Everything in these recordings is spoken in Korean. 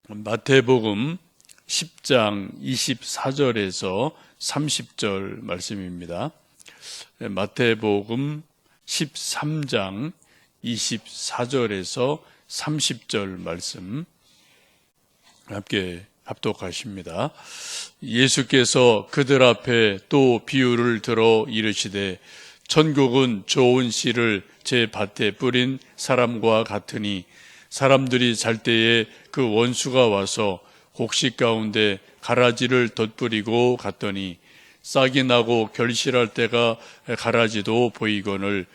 마태복음 10장 24절에서 30절 말씀입니다. 마태복음 13장 24절에서 30절 말씀 함께 합독하십니다. 예수께서 그들 앞에 또 비유를 들어 이르시되 천국은 좋은 씨를 제 밭에 뿌린 사람과 같으니 사람들이 잘 때에 그 원수가 와서 곡식 가운데 가라지를 덧뿌리고 갔더니 싹이 나고 결실할 때가 가라지도 보이거늘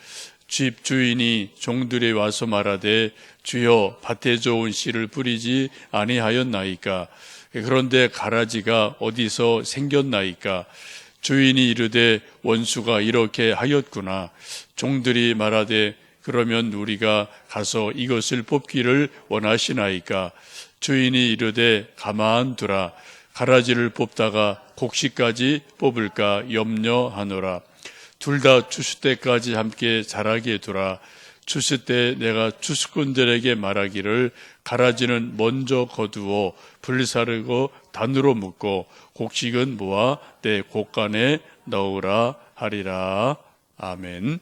집 주인이 종들이 와서 말하되 주여 밭에 좋은 씨를 뿌리지 아니하였나이까 그런데 가라지가 어디서 생겼나이까 주인이 이르되 원수가 이렇게 하였구나 종들이 말하되 그러면 우리가 가서 이것을 뽑기를 원하시나이까 주인이 이르되 가만두라 가라지를 뽑다가 곡식까지 뽑을까 염려하노라 둘 다 추수 때까지 함께 자라게 두라 추수 때 내가 추수꾼들에게 말하기를 가라지는 먼저 거두어 불사르고 단으로 묶고 곡식은 모아 내 곡간에 넣으라 하리라. 아멘.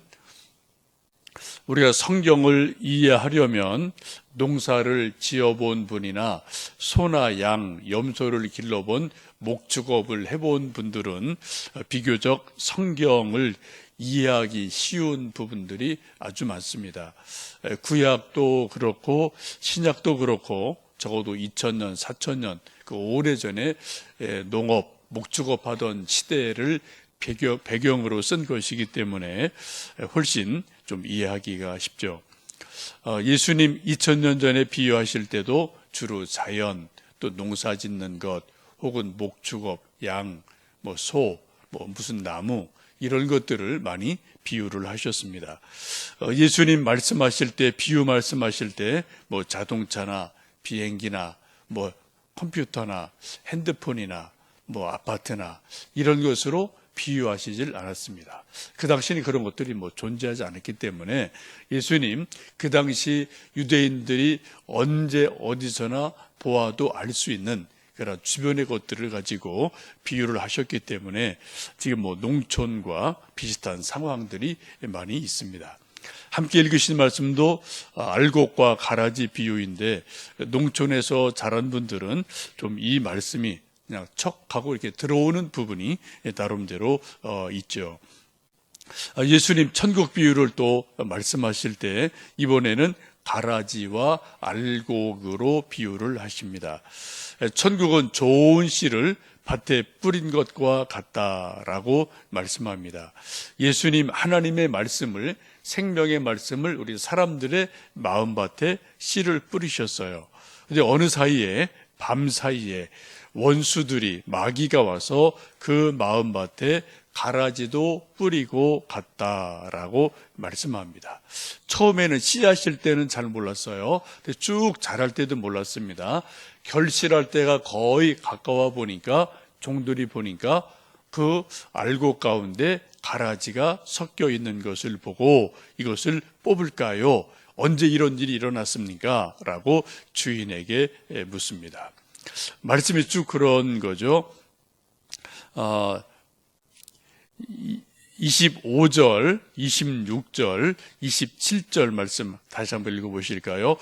우리가 성경을 이해하려면 농사를 지어본 분이나 소나 양, 염소를 길러본 목축업을 해본 분들은 비교적 성경을 이해하기 쉬운 부분들이 아주 많습니다. 구약도 그렇고 신약도 그렇고 적어도 2000년, 4000년 그 오래전에 농업, 목축업 하던 시대를 배경으로 쓴 것이기 때문에 훨씬 좀 이해하기가 쉽죠. 예수님 2000년 전에 비유하실 때도 주로 자연, 또 농사 짓는 것, 혹은 목축업, 양, 소, 무슨 나무 이런 것들을 많이 비유를 하셨습니다. 예수님 말씀하실 때, 비유 말씀하실 때 자동차나 비행기나 컴퓨터나 핸드폰이나 아파트나 이런 것으로 비유하시질 않았습니다. 그 당시에는 그런 것들이 존재하지 않았기 때문에 예수님 그 당시 유대인들이 언제 어디서나 보아도 알 수 있는 그런 주변의 것들을 가지고 비유를 하셨기 때문에 지금 농촌과 비슷한 상황들이 많이 있습니다. 함께 읽으신 말씀도 알곡과 가라지 비유인데 농촌에서 자란 분들은 좀 이 말씀이 그냥 척 하고 이렇게 들어오는 부분이 나름대로 있죠. 예수님 천국 비유를 또 말씀하실 때 이번에는 가라지와 알곡으로 비유를 하십니다. 천국은 좋은 씨를 밭에 뿌린 것과 같다라고 말씀합니다. 예수님 하나님의 말씀을, 생명의 말씀을 우리 사람들의 마음밭에 씨를 뿌리셨어요. 근데 어느 사이에, 밤 사이에 원수들이, 마귀가 와서 그 마음밭에 가라지도 뿌리고 갔다라고 말씀합니다. 처음에는 씨앗일 때는 잘 몰랐어요. 근데 쭉 자랄 때도 몰랐습니다. 결실할 때가 거의 가까워 보니까 종들이 보니까 그 알곡 가운데 가라지가 섞여 있는 것을 보고 이것을 뽑을까요? 언제 이런 일이 일어났습니까? 라고 주인에게 묻습니다. 말씀이 쭉 그런 거죠. 25절, 26절, 27절 말씀 다시 한번 읽어보실까요?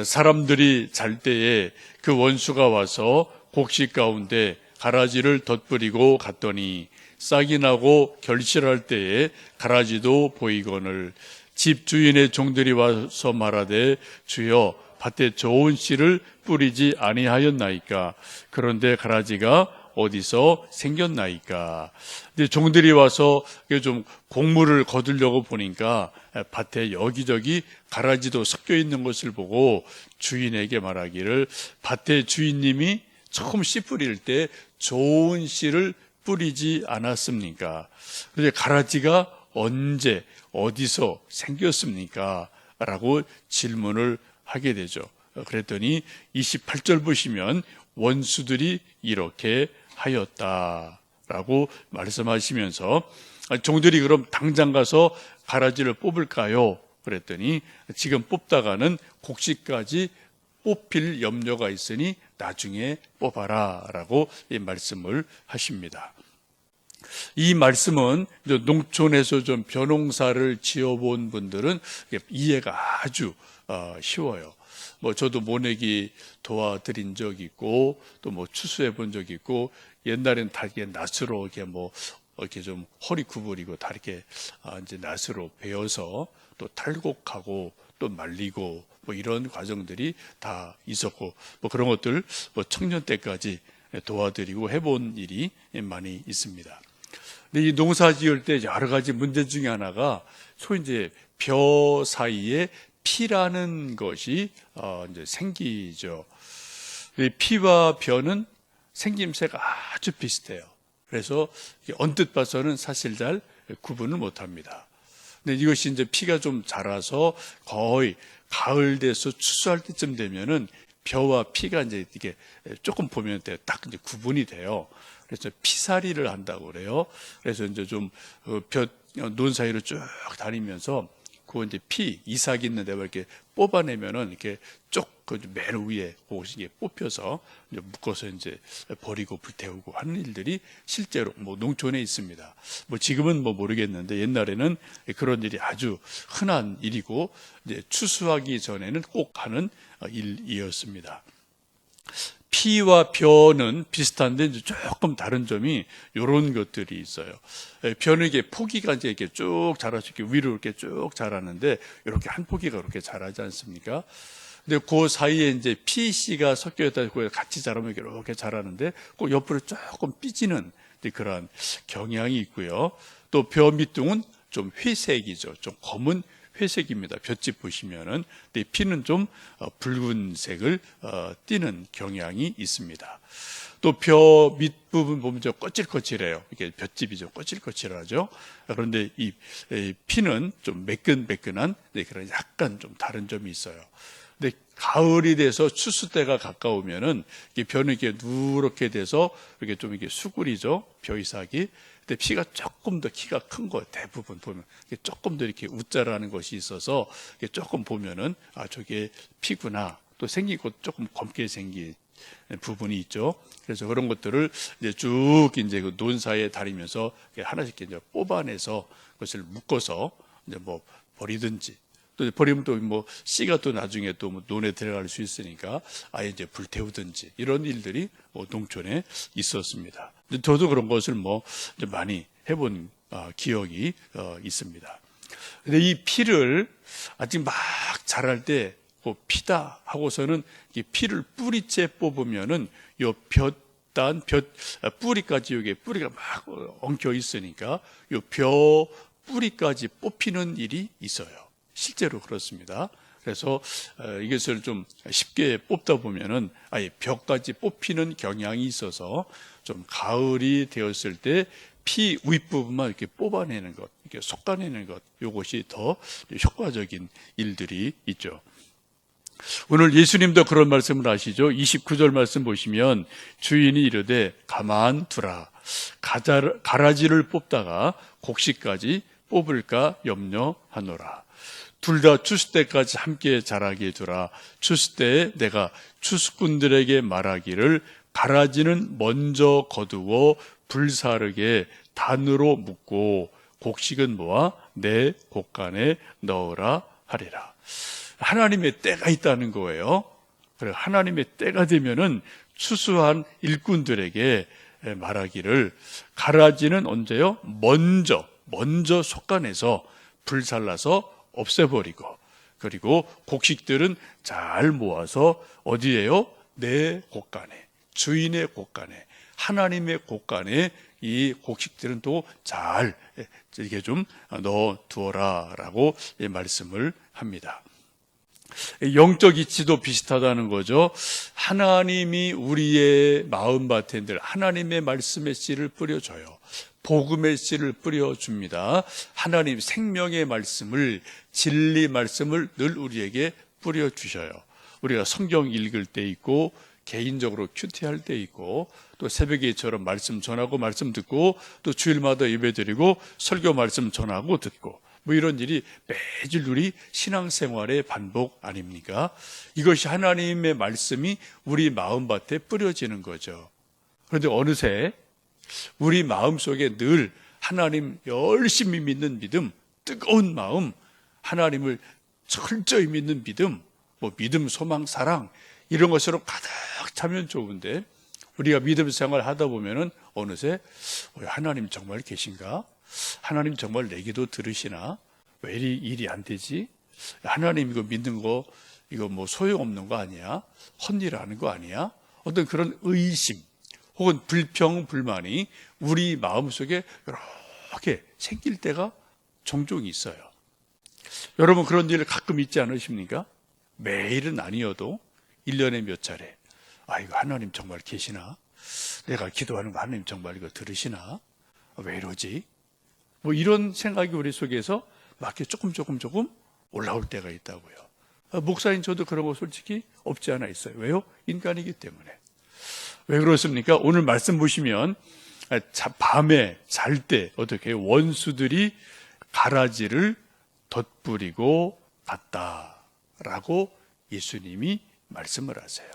사람들이 잘 때에 그 원수가 와서 곡식 가운데 가라지를 덧뿌리고 갔더니 싹이 나고 결실할 때에 가라지도 보이거늘 집 주인의 종들이 와서 말하되 주여 밭에 좋은 씨를 뿌리지 아니하였나이까 그런데 가라지가 어디서 생겼나이까. 근데 종들이 와서 좀 곡물을 거두려고 보니까 밭에 여기저기 가라지도 섞여 있는 것을 보고 주인에게 말하기를 밭의 주인님이 처음 씨 뿌릴 때 좋은 씨를 뿌리지 않았습니까? 그런데 가라지가 언제 어디서 생겼습니까? 라고 질문을 하게 되죠. 그랬더니 28절 보시면 원수들이 이렇게 하였다라고 말씀하시면서 종들이 그럼 당장 가서 가라지를 뽑을까요? 그랬더니 지금 뽑다가는 곡식까지 뽑힐 염려가 있으니 나중에 뽑아라 라고 이 말씀을 하십니다. 이 말씀은 농촌에서 좀 벼농사를 지어본 분들은 이해가 아주 쉬워요. 저도 모내기 도와드린 적 있고, 또 추수해 본 적 있고, 옛날엔 다 이렇게 낫으로 이렇게 좀 허리 구부리고 다 이렇게 이제 낫으로 베어서 또 탈곡하고 또 말리고 이런 과정들이 다 있었고, 그런 것들 청년 때까지 도와드리고 해본 일이 많이 있습니다. 근데 이 농사 지을 때 여러 가지 문제 중에 하나가 소위 이제 벼 사이에 피라는 것이 이제 생기죠. 이 피와 벼는 생김새가 아주 비슷해요. 그래서 언뜻 봐서는 사실 잘 구분을 못 합니다. 근데 이것이 이제 피가 좀 자라서 거의 가을 돼서 추수할 때쯤 되면은 벼와 피가 이제 이게 조금 보면 딱 이제 구분이 돼요. 그래서 피살이를 한다고 그래요. 그래서 이제 좀 논 사이로 쭉 다니면서 그 이제 피 이삭 있는데 이렇게 뽑아내면은 이렇게 맨 위에 그것이 뽑혀서 이제 묶어서 이제 버리고 불태우고 하는 일들이 실제로 농촌에 있습니다. 지금은 모르겠는데 옛날에는 그런 일이 아주 흔한 일이고 이제 추수하기 전에는 꼭 하는 일이었습니다. 피와 벼는 비슷한데 이제 조금 다른 점이 이런 것들이 있어요. 벼는 이게 포기가 이제 이렇게 쭉 자라서 이렇게 위로 이렇게 쭉 자라는데 이렇게 한 포기가 이렇게 자라지 않습니까? 근데 그 사이에 이제 피, 씨가 섞여 있다 같이 자라면 이렇게 자라는데 그 옆으로 조금 삐지는 그런 경향이 있고요. 또 벼 밑둥은 좀 회색이죠. 좀 검은 회색입니다. 볏짚 보시면은. 근데 피는 좀 붉은색을 띠는 경향이 있습니다. 또 벼 밑부분 보면 좀 거칠거칠해요. 이게 볏짚이죠. 거칠거칠하죠. 그런데 이 피는 좀 매끈매끈한 그런 약간 좀 다른 점이 있어요. 근데 가을이 돼서 추수 때가 가까우면은 이 벼는 이렇게 누렇게 돼서 이렇게 좀 이게 수그리죠. 벼이삭이. 근데 피가 조금 더 키가 큰 거 대부분 보면 조금 더 이렇게 웃자라는 것이 있어서 조금 보면은 저게 피구나. 또 생긴 것 조금 검게 생긴 부분이 있죠. 그래서 그런 것들을 이제 쭉 이제 그 논사에 다니면서 하나씩 이제 뽑아내서 그것을 묶어서 이제 버리든지 또 버리면 또 씨가 또 나중에 또 논에 들어갈 수 있으니까 아예 이제 불태우든지 이런 일들이 농촌에 있었습니다. 저도 그런 것을 이제 많이 해본 기억이 있습니다. 근데 이 피를 아직 막 자랄 때 피다 하고서는 이 피를 뿌리째 뽑으면은 요 뿌리까지 여기 뿌리가 막 엉켜 있으니까 요 벼 뿌리까지 뽑히는 일이 있어요. 실제로 그렇습니다. 그래서 이것을 좀 쉽게 뽑다 보면은 아예 벼까지 뽑히는 경향이 있어서 좀 가을이 되었을 때 피 윗부분만 이렇게 뽑아내는 것, 이렇게 솎아내는 것, 이것이 더 효과적인 일들이 있죠. 오늘 예수님도 그런 말씀을 하시죠. 29절 말씀 보시면 주인이 이르되 가만두라. 가라지를 뽑다가 곡식까지 뽑을까 염려하노라. 둘 다 추수 때까지 함께 자라게 두라. 추수 때에 내가 추수꾼들에게 말하기를 가라지는 먼저 거두어 불사르게 단으로 묶고 곡식은 모아 내 곡간에 넣으라 하리라. 하나님의 때가 있다는 거예요. 그래 하나님의 때가 되면은 추수한 일꾼들에게 말하기를 가라지는 언제요? 먼저 솎아내서 불살라서 없애버리고 그리고 곡식들은 잘 모아서 어디에요? 내 곡간에 주인의 곡간에 하나님의 곡간에 이 곡식들은 또 잘 이렇게 좀 넣어두어라라고 말씀을 합니다. 영적 이치도 비슷하다는 거죠. 하나님이 우리의 마음밭에 늘 하나님의 말씀의 씨를 뿌려줘요. 복음의 씨를 뿌려줍니다. 하나님 생명의 말씀을 진리 말씀을 늘 우리에게 뿌려주셔요. 우리가 성경 읽을 때 있고 개인적으로 큐티할 때 있고 또 새벽에처럼 말씀 전하고 말씀 듣고 또 주일마다 예배드리고 설교 말씀 전하고 듣고 뭐 이런 일이 매주 우리 신앙생활의 반복 아닙니까? 이것이 하나님의 말씀이 우리 마음밭에 뿌려지는 거죠. 그런데 어느새 우리 마음속에 늘 하나님 열심히 믿는 믿음, 뜨거운 마음, 하나님을 철저히 믿는 믿음, 뭐 믿음, 소망, 사랑 이런 것으로 가득 차면 좋은데 우리가 믿음 생활 하다 보면은 어느새 하나님 정말 계신가? 하나님 정말 내 기도 들으시나? 왜 일이 안 되지? 하나님 이거 믿는 거 이거 뭐 소용없는 거 아니야? 헛일하는 거 아니야? 어떤 그런 의심 혹은 불평, 불만이 우리 마음속에 이렇게 생길 때가 종종 있어요. 여러분 그런 일 가끔 있지 않으십니까? 매일은 아니어도 1년에 몇 차례 이거 하나님 정말 계시나? 내가 기도하는 거 하나님 정말 이거 들으시나? 왜 이러지? 뭐 이런 생각이 우리 속에서 막 조금 올라올 때가 있다고요. 목사님 저도 그런 거 솔직히 없지 않아 있어요. 왜요? 인간이기 때문에. 왜 그렇습니까? 오늘 말씀 보시면 밤에 잘 때 어떻게 원수들이 가라지를 덧뿌리고 갔다라고 예수님이 말씀을 하세요.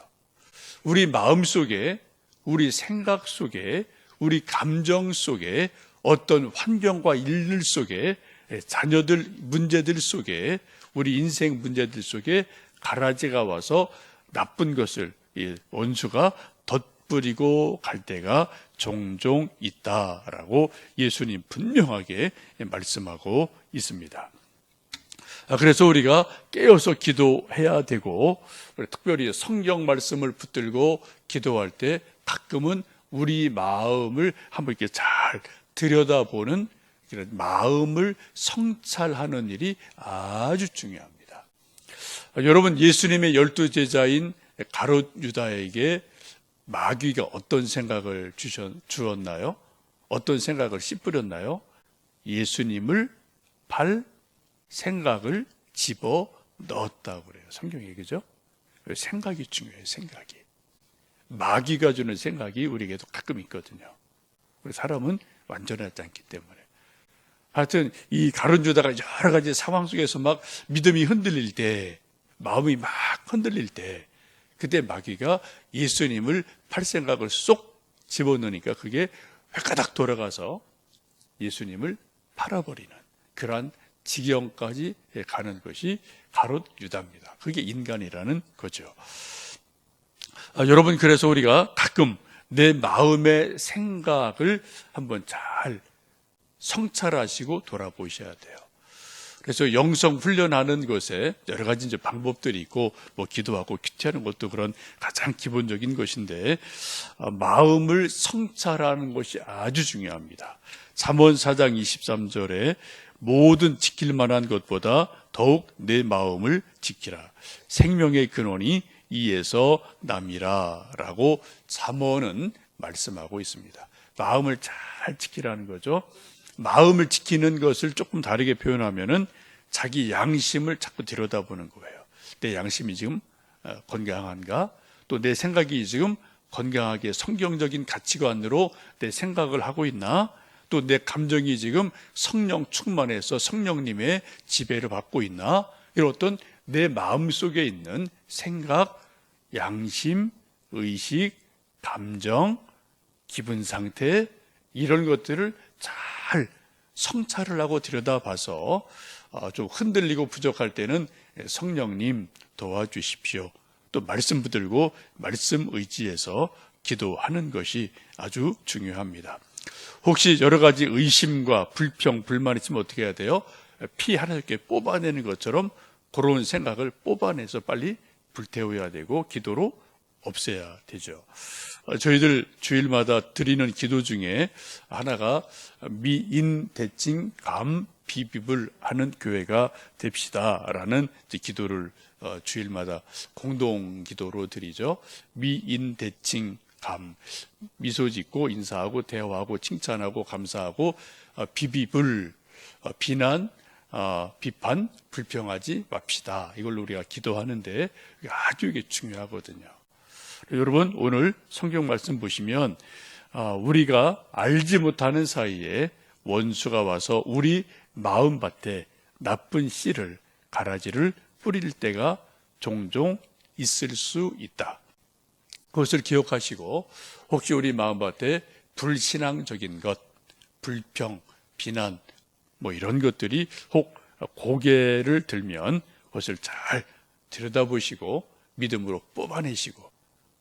우리 마음 속에, 우리 생각 속에, 우리 감정 속에 어떤 환경과 일 속에 자녀들 문제들 속에 우리 인생 문제들 속에 가라지가 와서 나쁜 것을 원수가 덧뿌리고 갈 때가 종종 있다라고 예수님 분명하게 말씀하고 있습니다. 그래서 우리가 깨어서 기도해야 되고 특별히 성경 말씀을 붙들고 기도할 때 가끔은 우리 마음을 한번 이렇게 잘 들여다보는 마음을 성찰하는 일이 아주 중요합니다. 여러분 예수님의 12제자인 가롯 유다에게 마귀가 어떤 생각을 주었나요? 어떤 생각을 씨뿌렸나요? 예수님을 팔 생각을 집어 넣었다고 그래요. 성경에 그죠? 생각이 중요해요. 생각이. 마귀가 주는 생각이 우리에게도 가끔 있거든요. 우리 사람은 완전하지 않기 때문에. 하여튼 이 가룟 유다가 여러 가지 상황 속에서 막 믿음이 흔들릴 때, 마음이 막 흔들릴 때 그때 마귀가 예수님을 팔 생각을 쏙 집어넣으니까 그게 획가닥 돌아가서 예수님을 팔아버리는 그러한 지경까지 가는 것이 가롯 유다입니다. 그게 인간이라는 거죠. 여러분 그래서 우리가 가끔 내 마음의 생각을 한번 잘 성찰하시고 돌아보셔야 돼요. 그래서 영성 훈련하는 것에 여러 가지 이제 방법들이 있고 뭐 기도하고 큐티하는 것도 그런 가장 기본적인 것인데 마음을 성찰하는 것이 아주 중요합니다. 잠언 4장 23절에 모든 지킬 만한 것보다 더욱 내 마음을 지키라. 생명의 근원이 이에서 남이라 라고 잠언은 말씀하고 있습니다. 마음을 잘 지키라는 거죠. 마음을 지키는 것을 조금 다르게 표현하면은 자기 양심을 자꾸 들여다보는 거예요. 내 양심이 지금 건강한가? 또 내 생각이 지금 건강하게 성경적인 가치관으로 내 생각을 하고 있나? 또 내 감정이 지금 성령 충만해서 성령님의 지배를 받고 있나? 이런 어떤 내 마음 속에 있는 생각, 양심, 의식, 감정, 기분 상태 이런 것들을 잘 성찰을 하고 들여다봐서 좀 흔들리고 부족할 때는 성령님 도와주십시오. 또 말씀 붙들고 말씀 의지해서 기도하는 것이 아주 중요합니다. 혹시 여러 가지 의심과 불평, 불만 있으면 어떻게 해야 돼요? 피 하나 이렇게 뽑아내는 것처럼 그런 생각을 뽑아내서 빨리 불태워야 되고 기도로 없애야 되죠. 저희들 주일마다 드리는 기도 중에 하나가 미인대칭 감 비비을 하는 교회가 됩시다라는 기도를 주일마다 공동 기도로 드리죠. 미인대칭 감 미소 짓고 인사하고 대화하고 칭찬하고 감사하고 비비을 비난 비판 불평하지 맙시다. 이걸로 우리가 기도하는데 아주 이게 중요하거든요. 여러분 오늘 성경 말씀 보시면 우리가 알지 못하는 사이에 원수가 와서 우리 마음밭에 나쁜 씨를, 가라지를 뿌릴 때가 종종 있을 수 있다. 그것을 기억하시고 혹시 우리 마음밭에 불신앙적인 것, 불평, 비난 이런 것들이 혹 고개를 들면 그것을 잘 들여다보시고 믿음으로 뽑아내시고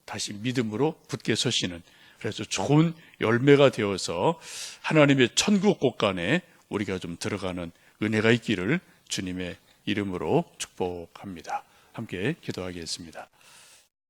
다시 믿음으로 굳게 서시는, 그래서 좋은 열매가 되어서 하나님의 천국 곳간에 우리가 좀 들어가는 은혜가 있기를 주님의 이름으로 축복합니다. 함께 기도하겠습니다.